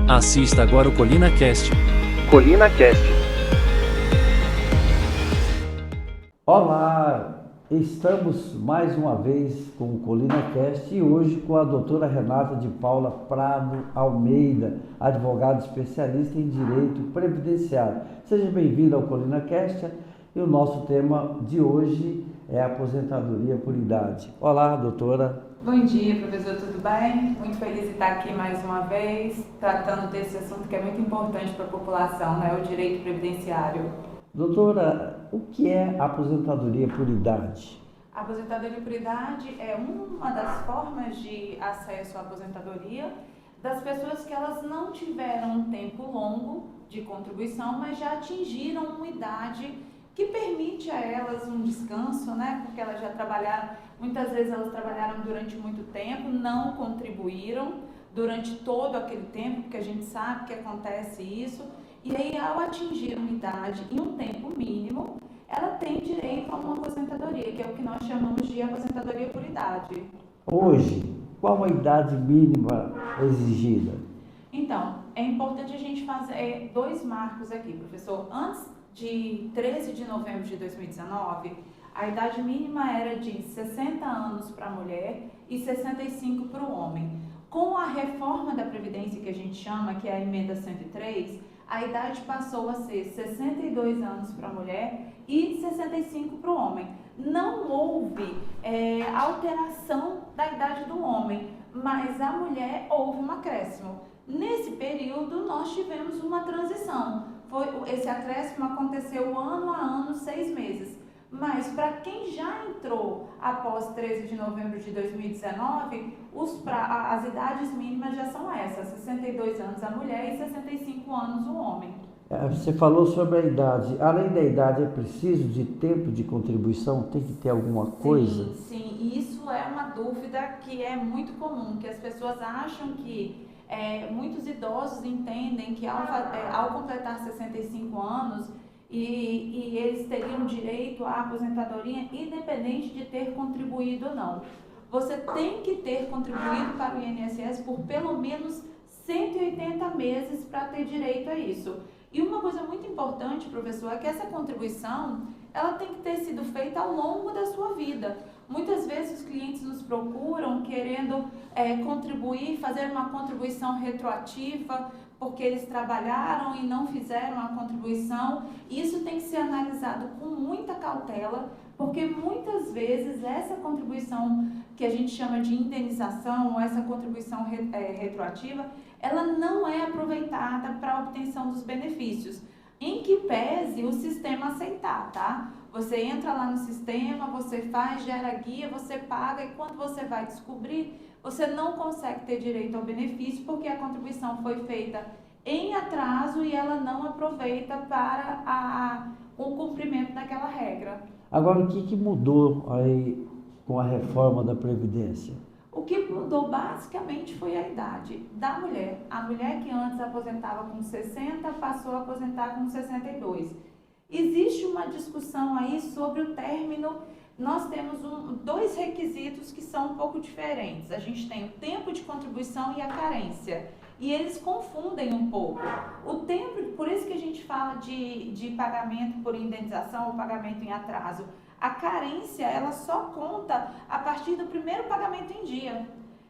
Assista agora o Colina Cast. Colina Cast. Olá, estamos mais uma vez com o Colina Cast e hoje com a doutora Renata de Paula Prado Almeida, advogada especialista em Direito Previdenciário. Seja bem-vindo ao Colina Cast e o nosso tema de hoje é aposentadoria por idade. Olá, doutora. Bom dia, professor, tudo bem? Muito feliz de estar aqui mais uma vez, tratando desse assunto que é muito importante para a população, né? O direito previdenciário. Doutora, o que é aposentadoria por idade? A aposentadoria por idade é uma das formas de acesso à aposentadoria das pessoas que elas não tiveram um tempo longo de contribuição, mas já atingiram uma idade que permite a elas um descanso, né? Porque elas já trabalharam, muitas vezes elas trabalharam durante muito tempo, não contribuíram durante todo aquele tempo, porque a gente sabe que acontece isso, e aí ao atingir uma idade em um tempo mínimo, ela tem direito a uma aposentadoria, que é o que nós chamamos de aposentadoria por idade. Hoje, qual a idade mínima exigida? Então, é importante a gente fazer dois marcos aqui, professor. Antes de 13 de novembro de 2019, a idade mínima era de 60 anos para a mulher e 65 para o homem. Com a reforma da Previdência, que a gente chama, que é a emenda 103, a idade passou a ser 62 anos para a mulher e 65 para o homem. Não houve alteração da idade do homem, mas a mulher houve um acréscimo. Nesse período, nós tivemos uma transição. Esse acréscimo aconteceu ano a ano, 6 meses. Mas para quem já entrou após 13 de novembro de 2019, as idades mínimas já são essas, 62 anos a mulher e 65 anos o homem. Você falou sobre a idade. Além da idade, é preciso de tempo de contribuição? Tem que ter alguma coisa? Sim, e isso é uma dúvida que é muito comum, que as pessoas acham que muitos idosos entendem que ao completar 65 anos e eles teriam direito à aposentadoria independente de ter contribuído ou não. Você tem que ter contribuído para o INSS por pelo menos 180 meses para ter direito a isso. E uma coisa muito importante, professor, é que essa contribuição ela tem que ter sido feita ao longo da sua vida. Muitas vezes os clientes nos procuram querendo contribuir, fazer uma contribuição retroativa, porque eles trabalharam e não fizeram a contribuição. Isso tem que ser analisado com muita cautela, porque muitas vezes essa contribuição que a gente chama de indenização, essa contribuição retroativa, ela não é aproveitada para a obtenção dos benefícios, em que pese o sistema aceitar, tá? Você entra lá no sistema, você faz, gera guia, você paga e quando você vai descobrir, você não consegue ter direito ao benefício porque a contribuição foi feita em atraso e ela não aproveita para o cumprimento daquela regra. Agora, o que mudou aí com a reforma da Previdência? O que mudou basicamente foi a idade da mulher. A mulher que antes aposentava com 60 passou a aposentar com 62. Existe uma discussão aí sobre o término. Nós temos dois requisitos que são um pouco diferentes. A gente tem o tempo de contribuição e a carência. E eles confundem um pouco. O tempo, por isso que a gente fala de pagamento por indenização ou pagamento em atraso. A carência, ela só conta a partir do primeiro pagamento em dia.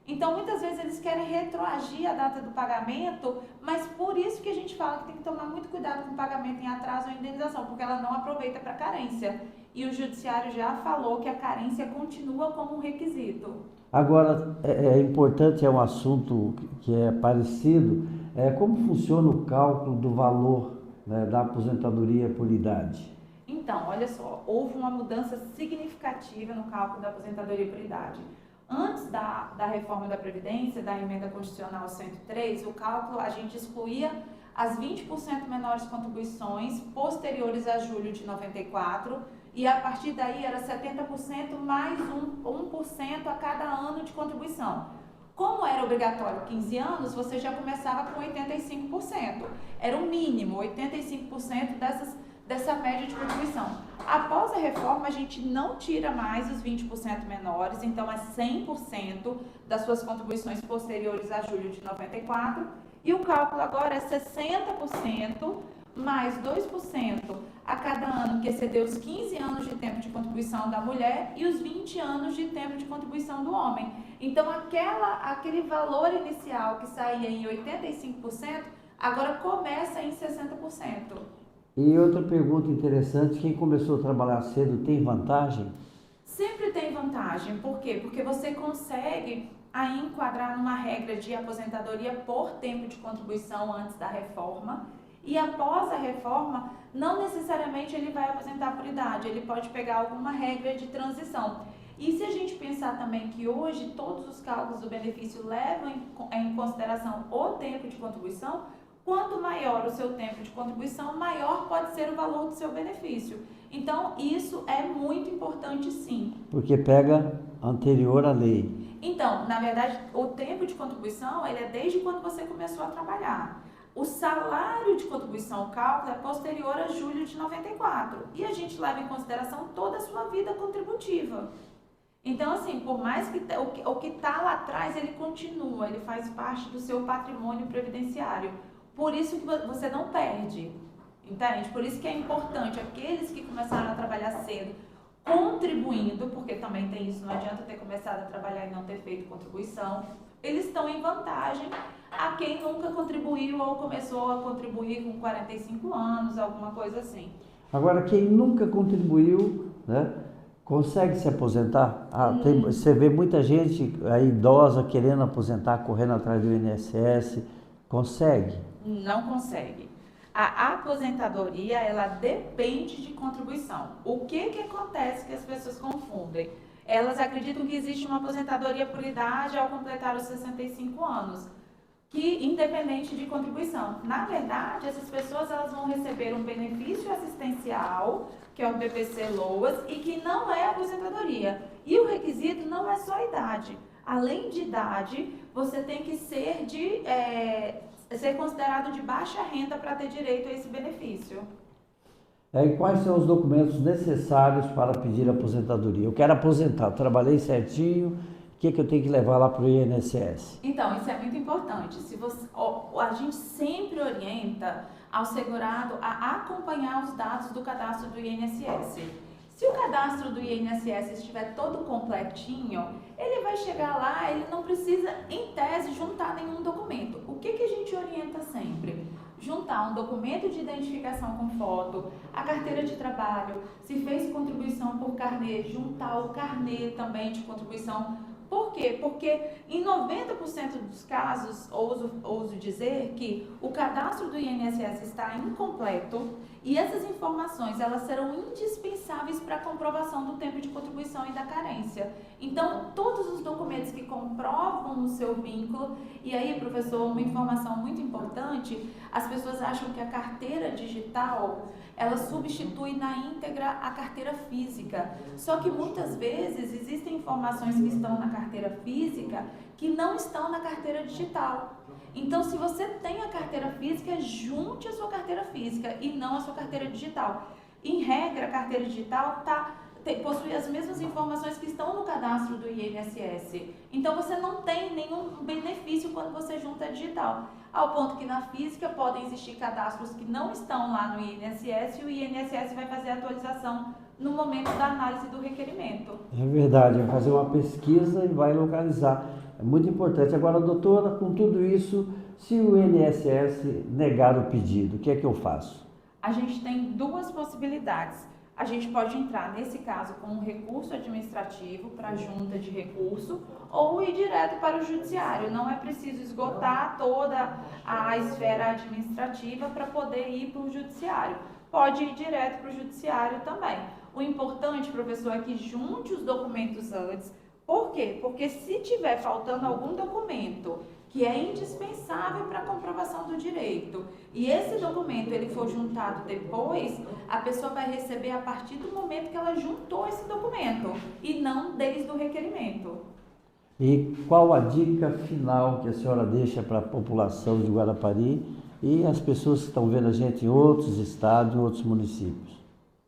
Então, muitas vezes eles querem retroagir a data do pagamento, mas por isso que a gente fala que tem que tomar muito cuidado com o pagamento em atraso ou indenização, porque ela não aproveita para carência. E o judiciário já falou que a carência continua como um requisito. Agora, é importante, é um assunto que é parecido, como funciona o cálculo do valor, né, da aposentadoria por idade? Então, olha só, houve uma mudança significativa no cálculo da aposentadoria por idade. Antes da reforma da Previdência, da emenda constitucional 103, o cálculo a gente excluía as 20% menores contribuições posteriores a julho de 94 e a partir daí era 70% mais 1% a cada ano de contribuição. Como era obrigatório 15 anos, você já começava com 85%. Era o mínimo, 85% dessa média de contribuição. Após a reforma, a gente não tira mais os 20% menores, então é 100% das suas contribuições posteriores a julho de 94 E o cálculo agora é 60% mais 2% a cada ano que exceder os 15 anos de tempo de contribuição da mulher e os 20 anos de tempo de contribuição do homem. Então, aquele valor inicial que saía em 85%, agora começa em 60%. E outra pergunta interessante, quem começou a trabalhar cedo tem vantagem? Sempre tem vantagem. Por quê? Porque você consegue aí enquadrar numa regra de aposentadoria por tempo de contribuição antes da reforma. E após a reforma, não necessariamente ele vai aposentar por idade, ele pode pegar alguma regra de transição. E se a gente pensar também que hoje todos os cálculos do benefício levam em consideração o tempo de contribuição, quanto maior o seu tempo de contribuição, maior pode ser o valor do seu benefício. Então, isso é muito importante, sim. Porque pega anterior à lei. Então, na verdade, o tempo de contribuição, ele é desde quando você começou a trabalhar. O salário de contribuição, o cálculo, é posterior a julho de 94. E a gente leva em consideração toda a sua vida contributiva. Então, assim, por mais que o que está lá atrás, ele continua, ele faz parte do seu patrimônio previdenciário. Por isso que você não perde, entende? Por isso que é importante aqueles que começaram a trabalhar cedo, contribuindo, porque também tem isso, não adianta ter começado a trabalhar e não ter feito contribuição, eles estão em vantagem a quem nunca contribuiu ou começou a contribuir com 45 anos, alguma coisa assim. Agora, quem nunca contribuiu, né, consegue se aposentar? Você vê muita gente aí idosa querendo aposentar, correndo atrás do INSS, consegue? Não consegue. A aposentadoria, ela depende de contribuição. O que acontece que as pessoas confundem? Elas acreditam que existe uma aposentadoria por idade ao completar os 65 anos, que independente de contribuição. Na verdade, essas pessoas elas vão receber um benefício assistencial, que é o BPC-LOAS, e que não é aposentadoria. E o requisito não é só a idade. Além de idade, você tem que ser considerado de baixa renda para ter direito a esse benefício. E quais são os documentos necessários para pedir aposentadoria? Eu quero aposentar, trabalhei certinho, o que eu tenho que levar lá para o INSS? Então, isso é muito importante. A gente sempre orienta ao segurado a acompanhar os dados do cadastro do INSS. Se o cadastro do INSS estiver todo completinho, ele vai chegar lá, ele não precisa, em tese, juntar nenhum documento. O que a gente orienta sempre? Juntar um documento de identificação com foto, a carteira de trabalho, se fez contribuição por carnê, juntar o carnê também de contribuição. Por quê? Porque em 90% dos casos, ouso dizer que o cadastro do INSS está incompleto e essas informações elas serão indispensáveis para a comprovação do tempo de contribuição e da carência. Então, todos os documentos que comprovam o seu vínculo, e aí, professor, uma informação muito importante, as pessoas acham que a carteira digital ela substitui na íntegra a carteira física. Só que muitas vezes existem informações que estão na carteira física que não estão na carteira digital. Então, se você tem a carteira física, junte a sua carteira física e não a sua carteira digital. Em regra, a carteira digital possui as mesmas informações que estão no cadastro do INSS. Então, você não tem nenhum benefício quando você junta a digital. Ao ponto que na física podem existir cadastros que não estão lá no INSS e o INSS vai fazer a atualização no momento da análise do requerimento. É verdade, vai fazer uma pesquisa e vai localizar. É muito importante. Agora, doutora, com tudo isso, se o INSS negar o pedido, o que é que eu faço? A gente tem duas possibilidades. A gente pode entrar, nesse caso, com um recurso administrativo para a junta de recurso ou ir direto para o judiciário. Não é preciso esgotar toda a esfera administrativa para poder ir para o judiciário. Pode ir direto para o judiciário também. O importante, professor, é que junte os documentos antes. Por quê? Porque se tiver faltando algum documento que é indispensável para a comprovação do direito, e esse documento ele for juntado depois, a pessoa vai receber a partir do momento que ela juntou esse documento, e não desde o requerimento. E qual a dica final que a senhora deixa para a população de Guarapari e as pessoas que estão vendo a gente em outros estados, em outros municípios?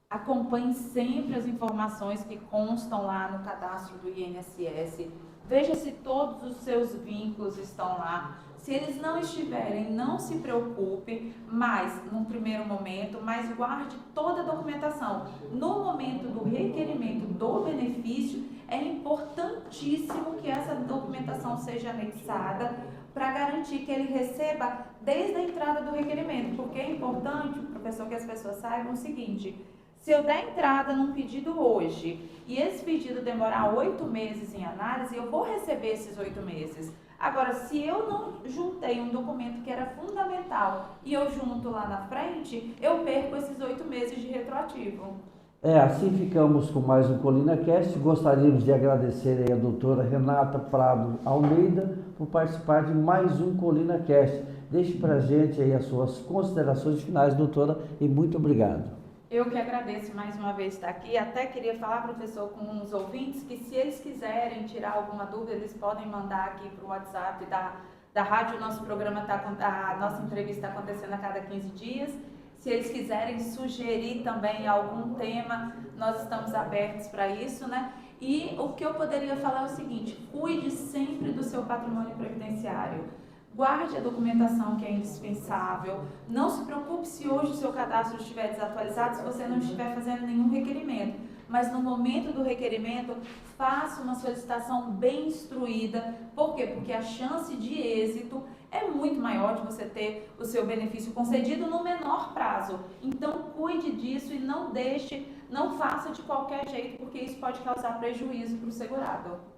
Acompanhe sempre as informações que constam lá no cadastro do INSS. Veja se todos os seus vínculos estão lá. Se eles não estiverem, não se preocupe, mas num primeiro momento, mas guarde toda a documentação. No momento do requerimento do benefício, é importantíssimo que essa documentação seja anexada para garantir que ele receba desde a entrada do requerimento, porque é importante, professor, que as pessoas saibam o seguinte: se eu der entrada num pedido hoje e esse pedido demorar 8 meses em análise, eu vou receber esses 8 meses. Agora, se eu não juntei um documento que era fundamental e eu junto lá na frente, eu perco esses 8 meses de retroativo. Assim ficamos com mais um ColinaCast. Gostaríamos de agradecer aí a doutora Renata Prado Almeida por participar de mais um ColinaCast. Deixe para a gente aí as suas considerações finais, doutora, e muito obrigado. Eu que agradeço mais uma vez estar aqui. Até queria falar, professor, com os ouvintes, que se eles quiserem tirar alguma dúvida, eles podem mandar aqui para o WhatsApp da rádio. Nosso programa a nossa entrevista está acontecendo a cada 15 dias. Se eles quiserem sugerir também algum tema, nós estamos abertos para isso, né? E o que eu poderia falar é o seguinte: cuide sempre do seu patrimônio previdenciário. Guarde a documentação que é indispensável. Não se preocupe se hoje o seu cadastro estiver desatualizado, se você não estiver fazendo nenhum requerimento. Mas no momento do requerimento, faça uma solicitação bem instruída. Por quê? Porque a chance de êxito é muito maior de você ter o seu benefício concedido no menor prazo. Então, cuide disso e não faça de qualquer jeito, porque isso pode causar prejuízo para o segurado.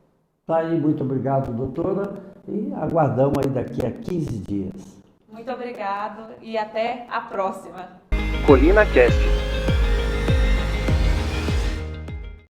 Tá aí, muito obrigado, doutora, e aguardamos aí daqui a 15 dias. Muito obrigado e até a próxima. ColinaCast.